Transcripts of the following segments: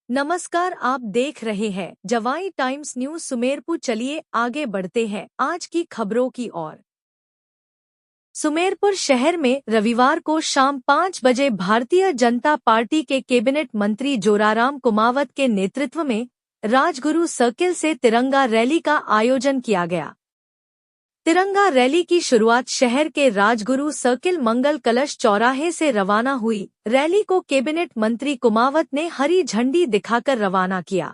नमस्कार, आप देख रहे हैं जवाई टाइम्स न्यूज सुमेरपुर। चलिए आगे बढ़ते हैं आज की खबरों की ओर। सुमेरपुर शहर में रविवार को शाम 5 बजे भारतीय जनता पार्टी के कैबिनेट मंत्री जोराराम कुमावत के नेतृत्व में राजगुरु सर्किल से तिरंगा रैली का आयोजन किया गया। तिरंगा रैली की शुरुआत शहर के राजगुरु सर्किल मंगल कलश चौराहे से रवाना हुई। रैली को कैबिनेट मंत्री कुमावत ने हरी झंडी दिखाकर रवाना किया।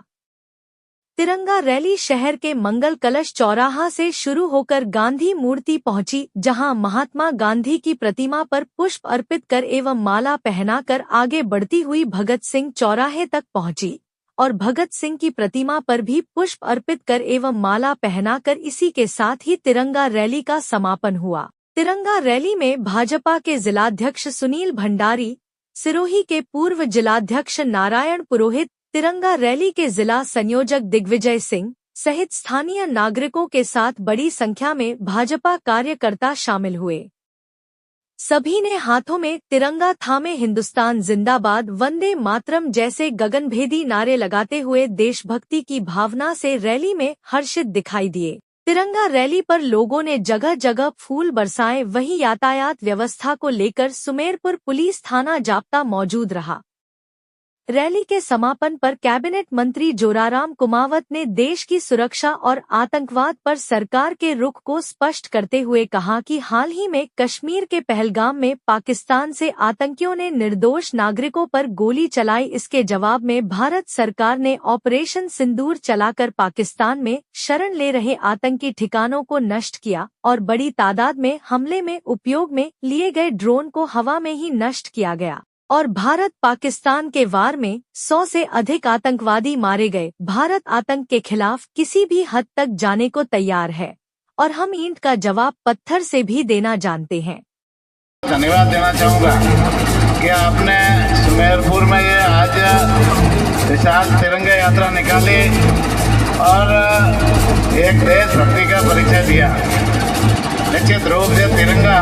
तिरंगा रैली शहर के मंगल कलश चौराहा से शुरू होकर गांधी मूर्ति पहुंची, जहां महात्मा गांधी की प्रतिमा पर पुष्प अर्पित कर एवं माला पहनाकर आगे बढ़ती हुई भगत सिंह चौराहे तक पहुंची और भगत सिंह की प्रतिमा पर भी पुष्प अर्पित कर एवं माला पहनाकर इसी के साथ ही तिरंगा रैली का समापन हुआ। तिरंगा रैली में भाजपा के जिलाध्यक्ष सुनील भंडारी, सिरोही के पूर्व जिलाध्यक्ष नारायण पुरोहित, तिरंगा रैली के जिला संयोजक दिग्विजय सिंह सहित स्थानीय नागरिकों के साथ बड़ी संख्या में भाजपा कार्यकर्ता शामिल हुए। सभी ने हाथों में तिरंगा थामे हिंदुस्तान जिंदाबाद, वंदे मातरम जैसे गगनभेदी नारे लगाते हुए देशभक्ति की भावना से रैली में हर्षित दिखाई दिए। तिरंगा रैली पर लोगों ने जगह जगह फूल बरसाए। वहीं यातायात व्यवस्था को लेकर सुमेरपुर पुलिस थाना जाप्ता मौजूद रहा। रैली के समापन पर कैबिनेट मंत्री जोराराम कुमावत ने देश की सुरक्षा और आतंकवाद पर सरकार के रुख को स्पष्ट करते हुए कहा कि हाल ही में कश्मीर के पहलगाम में पाकिस्तान से आतंकियों ने निर्दोष नागरिकों पर गोली चलाई। इसके जवाब में भारत सरकार ने ऑपरेशन सिंदूर चलाकर पाकिस्तान में शरण ले रहे आतंकी ठिकानों को नष्ट किया और बड़ी तादाद में हमले में उपयोग में लिए गए ड्रोन को हवा में ही नष्ट किया गया और भारत पाकिस्तान के वार में 100 से अधिक आतंकवादी मारे गए। भारत आतंक के खिलाफ किसी भी हद तक जाने को तैयार है और हम ईंट का जवाब पत्थर से भी देना जानते हैं। धन्यवाद देना चाहूँगा कि आपने सुमेरपुर में ये आज विशाल तिरंगा यात्रा निकाली और एक देशभक्ति का परिचय दिया। निश्चित रूप से तिरंगा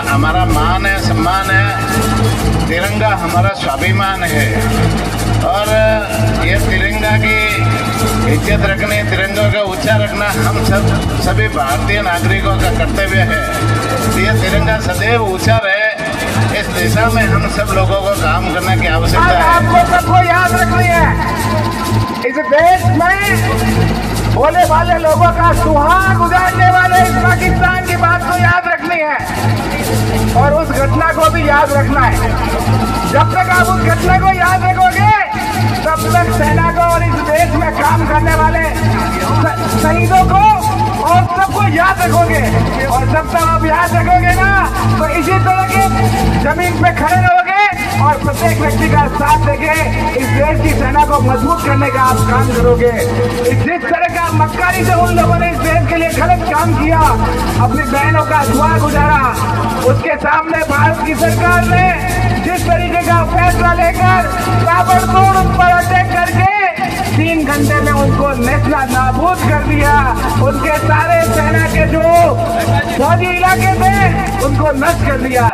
हमारा मान है, सम्मान है। तिरंगा हमारा स्वाभिमान है और ये तिरंगा की इज्जत रखनी, तिरंगा का ऊंचा रखना हम सभी भारतीय नागरिकों का कर्तव्य है। ये तिरंगा सदैव ऊंचा रहे, इस दिशा में हम सब लोगों को काम करने की आवश्यकता है। आपको सबको याद रखनी है, इस देश में बोले वाले लोगों का सुहाग उजाड़ने वाले इस पाकिस्तान की बात को याद रखनी है और उस घटना को भी याद रखना है। जब तक आप उस घटना को याद रखोगे तब तक सेना को और इस देश में काम करने वाले शहीदों को और सबको याद रखोगे और जब तक आप याद रखोगे ना तो इसी तरह के जमीन पे खड़े रहोगे और प्रत्येक व्यक्ति का साथ देके इस देश की सेना को मजबूत करने का आप काम करोगे। जिस तरह का मक्कारी से उन लोगों ने इस देश के लिए गलत काम किया, अपनी बहनों का धुआं गुजारा, उसके सामने भारत की सरकार ने जिस तरीके का फैसला लेकर ताबड़तोड़ उन पर अटैक करके 3 घंटे में उनको नेस्ता नाबूद कर दिया। उनके सारे सेना के जो फौजी इलाके थे उनको नष्ट कर दिया।